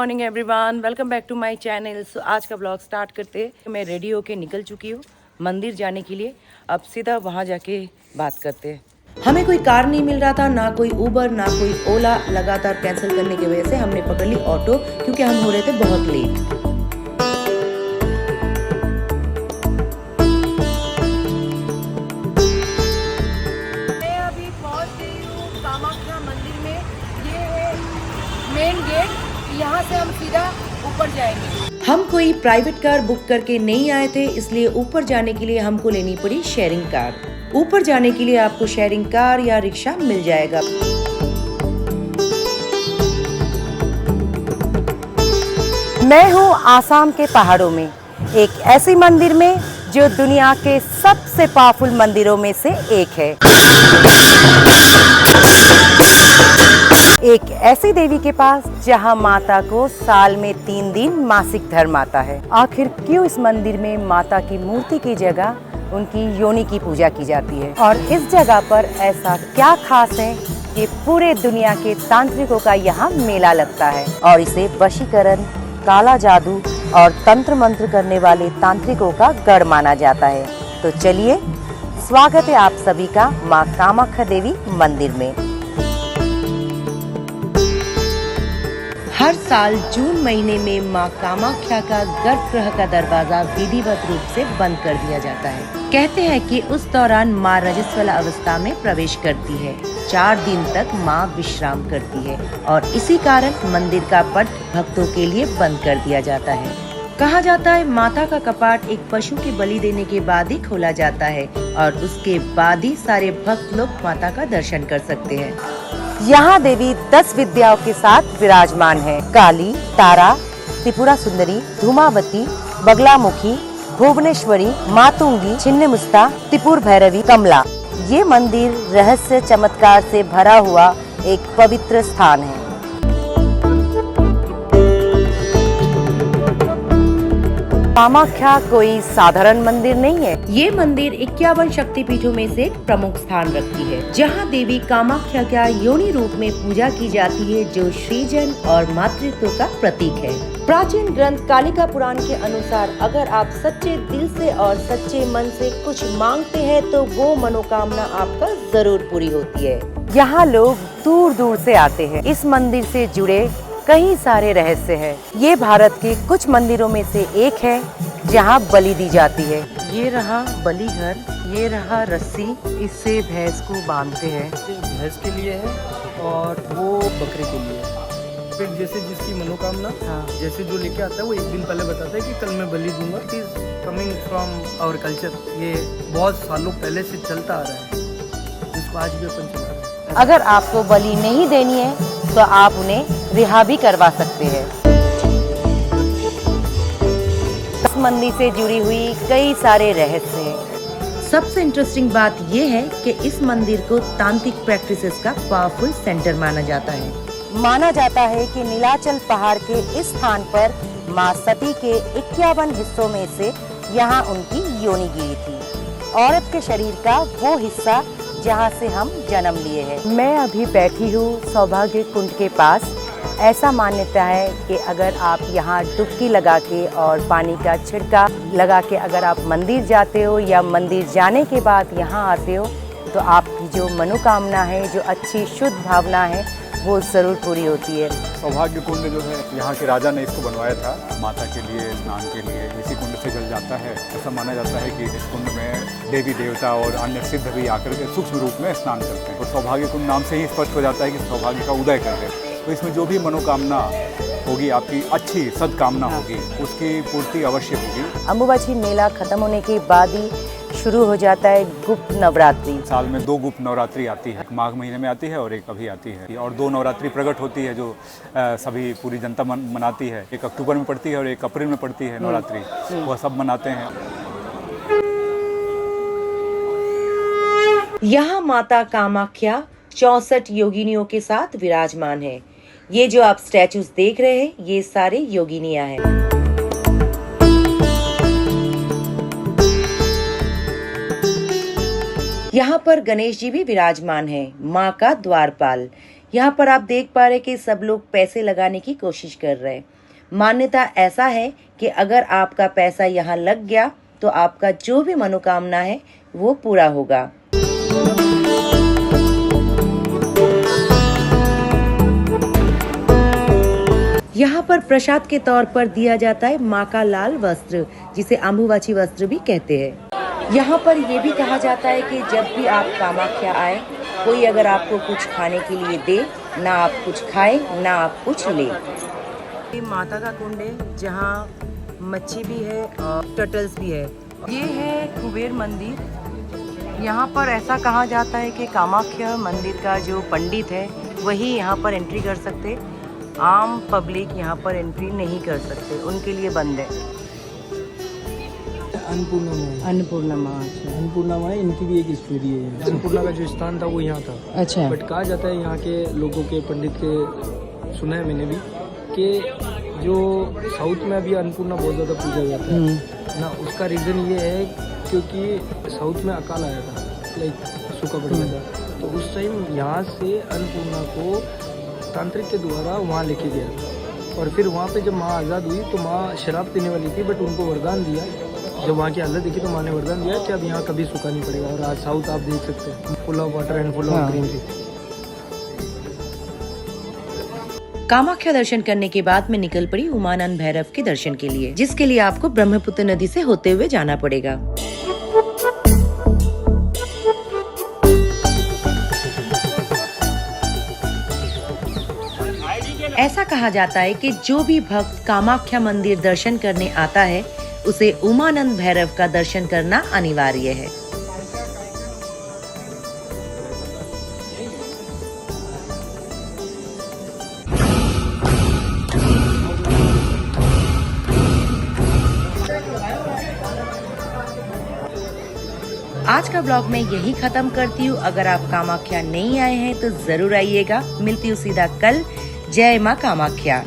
Morning everyone, welcome back to my channel. So आज का blog start करते हैं। मैं रेडी होके निकल चुकी हूँ मंदिर जाने के लिए। अब सीधा वहाँ जाके बात करते हैं। हमें कोई कार नहीं मिल रहा था, ना कोई उबर ना कोई ओला। लगातार कैंसिल करने की वजह से हमने पकड़ ली ऑटो, क्योंकि हम हो रहे थे बहुत लेट। मैं अभी पहुँच गई हूँ कामाख्या मंदिर में। ये है मेन गेट, यहाँ से हम सीधा ऊपर जाएंगे। हम कोई प्राइवेट कार बुक करके नहीं आए थे, इसलिए ऊपर जाने के लिए हमको लेनी पड़ी शेयरिंग कार। ऊपर जाने के लिए आपको शेयरिंग कार या रिक्शा मिल जाएगा। मैं हूँ आसाम के पहाड़ों में, एक ऐसी मंदिर में जो दुनिया के सबसे पावरफुल मंदिरों में से एक है। एक ऐसी देवी के पास जहां माता को साल में 3 दिन मासिक धर्म आता है। आखिर क्यों इस मंदिर में माता की मूर्ति की जगह उनकी योनि की पूजा की जाती है, और इस जगह पर ऐसा क्या खास है कि पूरे दुनिया के तांत्रिकों का यहाँ मेला लगता है, और इसे वशीकरण, काला जादू और तंत्र मंत्र करने वाले तांत्रिकों का गढ़ माना जाता है। तो चलिए, स्वागत है आप सभी का माँ कामाख्या देवी मंदिर में। हर साल जून महीने में माँ कामाख्या का गर्भगृह का दरवाजा विधिवत रूप से बंद कर दिया जाता है। कहते हैं कि उस दौरान माँ रजस्वला अवस्था में प्रवेश करती है। 4 दिन तक माँ विश्राम करती है, और इसी कारण मंदिर का पट भक्तों के लिए बंद कर दिया जाता है। कहा जाता है माता का कपाट एक पशु के बलि देने के बाद ही खोला जाता है, और उसके बाद ही सारे भक्त लोग माता का दर्शन कर सकते हैं। यहाँ देवी 10 विद्याओं के साथ विराजमान है। काली, तारा, त्रिपुरा सुंदरी, धूमावती, बगलामुखी, भुवनेश्वरी, मातुंगी, छिन्नमुस्ता, त्रिपुर भैरवी, कमला। ये मंदिर रहस्य चमत्कार से भरा हुआ एक पवित्र स्थान है। कामाख्या कोई साधारण मंदिर नहीं है। ये मंदिर 51 शक्तिपीठों में से एक प्रमुख स्थान रखती है, जहाँ देवी कामाख्या का योनि रूप में पूजा की जाती है, जो सृजन और मातृत्व का प्रतीक है। प्राचीन ग्रंथ कालिका पुराण के अनुसार अगर आप सच्चे दिल से और सच्चे मन से कुछ मांगते हैं तो वो मनोकामना आपका जरूर पूरी होती है। यहाँ लोग दूर दूर से आते हैं। इस मंदिर से जुड़े कई सारे रहस्य हैं। ये भारत के कुछ मंदिरों में से एक है जहाँ बलि दी जाती है। ये रहा बलि घर, ये रहा रस्सी, इससे भैंस को बांधते हैं। भैंस के लिए है और वो बकरे के लिए है। फिर जैसे जिसकी मनोकामना, जैसे जो लेके आता है वो एक दिन पहले बताता है कि कल मैं बलि दूंगा। It is coming from our culture. ये बहुत सालों पहले से चलता आ रहा है, जिसको आज भी अपन चला रहे हैं। अगर आपको बलि नहीं देनी है तो आप उन्हें रिहा भी करवा सकते हैं। इस मंदिर से जुड़ी हुई कई सारे रहस्य हैं। सबसे इंटरेस्टिंग बात यह है कि इस मंदिर को तांत्रिक प्रैक्टिसेस का पावरफुल सेंटर माना जाता है। माना जाता है कि नीलाचल पहाड़ के इस स्थान पर माँ सती के 51 हिस्सों में से यहाँ उनकी योनि गिरी थी। औरत के शरीर का वो हिस्सा जहाँ से हम जन्म लिए हैं। मैं अभी बैठी हूँ सौभाग्य कुंड के पास। ऐसा मान्यता है कि अगर आप यहाँ डुबकी लगा के और पानी का छिड़काव लगा के अगर आप मंदिर जाते हो या मंदिर जाने के बाद यहाँ आते हो तो आपकी जो मनोकामना है, जो अच्छी शुद्ध भावना है, वो जरूर पूरी होती है। सौभाग्य कुंड जो है, यहाँ के राजा ने इसको बनवाया था माता के लिए, स्नान के लिए। इसी कुंड से जल जाता है। ऐसा माना जाता है कि इस कुंड में देवी देवता और अन्य सिद्ध भी आकर के सूक्ष्म रूप में स्नान करते हैं। और सौभाग्य कुंड नाम से ही स्पष्ट हो जाता है कि सौभाग्य का उदय कर रहे हैं। तो इसमें जो भी मनोकामना होगी, आपकी अच्छी सद्कामना होगी, उसकी पूर्ति अवश्य होगी। अम्बुबाची मेला खत्म होने के बाद ही शुरू हो जाता है गुप्त नवरात्रि। साल में 2 गुप्त नवरात्रि आती है। एक माघ महीने में आती है और एक अभी आती है। और 2 नवरात्रि प्रकट होती है जो सभी पूरी जनता मनाती है। एक अक्टूबर में पड़ती है और एक अप्रैल में पड़ती है नवरात्रि। वह सब मनाते हैं। यहाँ माता कामाख्या 64 योगिनियों के साथ विराजमान है। ये जो आप स्टैचूज देख रहे हैं, ये सारे योगिनियाँ हैं। यहाँ पर गणेश जी भी विराजमान हैं, माँ का द्वारपाल। यहाँ पर आप देख पा रहे कि सब लोग पैसे लगाने की कोशिश कर रहे हैं। मान्यता ऐसा है कि अगर आपका पैसा यहाँ लग गया तो आपका जो भी मनोकामना है वो पूरा होगा। यहाँ पर प्रसाद के तौर पर दिया जाता है माँ का लाल वस्त्र, जिसे अम्बुबाची वस्त्र भी कहते हैं। यहाँ पर ये भी कहा जाता है कि जब भी आप कामाख्या आए, कोई अगर आपको कुछ खाने के लिए दे, ना आप कुछ खाए ना आप कुछ ले। ये माता का कुंड है जहाँ मच्छी भी है और टर्टल्स भी है। ये है कुबेर मंदिर। यहाँ पर ऐसा कहा जाता है कि कामाख्या मंदिर का जो पंडित है वही यहाँ पर एंट्री कर सकते, आम पब्लिक यहाँ पर एंट्री नहीं कर सकते, उनके लिए बंद है। अन्नपूर्णा माँ, अन्नपूर्णा माँ इनकी भी एक स्टोरी है। अन्नपूर्णा का जो स्थान था वो यहाँ था। अच्छा। बट कहा जाता है यहाँ के लोगों के, पंडित के, सुना है मैंने भी कि जो साउथ में अभी अन्नपूर्णा बहुत ज़्यादा पूजा जाता है ना, उसका रीज़न ये है क्योंकि साउथ में अकाल आया था, लाइक सूखा पड़ गया था, तो उस टाइम यहाँ से अन्नपूर्णा को तांत्रिक के द्वारा वहाँ लेके गया और फिर वहाँ पे जब माँ आज़ाद हुई तो माँ शराब पीने वाली थी, बट उनको वरदान दिया। जब वहाँ की हालत देखी तो माँ ने वरदान दिया कि अब यहाँ कभी सूखा नहीं पड़ेगा। और आज साउथ आप देख सकते हैं, full of water and full of greenery. Kamakhya दर्शन करने के बाद मैं निकल पड़ी उमानंद भैरव के दर्शन के लिए, जिसके लिए आपको ब्रह्मपुत्र नदी से होते हुए जाना पड़ेगा। ऐसा कहा जाता है कि जो भी भक्त कामाख्या मंदिर दर्शन करने आता है उसे उमानंद भैरव का दर्शन करना अनिवार्य है। आज का ब्लॉग मैं यही खत्म करती हूँ। अगर आप कामाख्या नहीं आए हैं तो जरूर आइएगा। मिलती हूँ सीधा कल। जय माँ कामाख्या।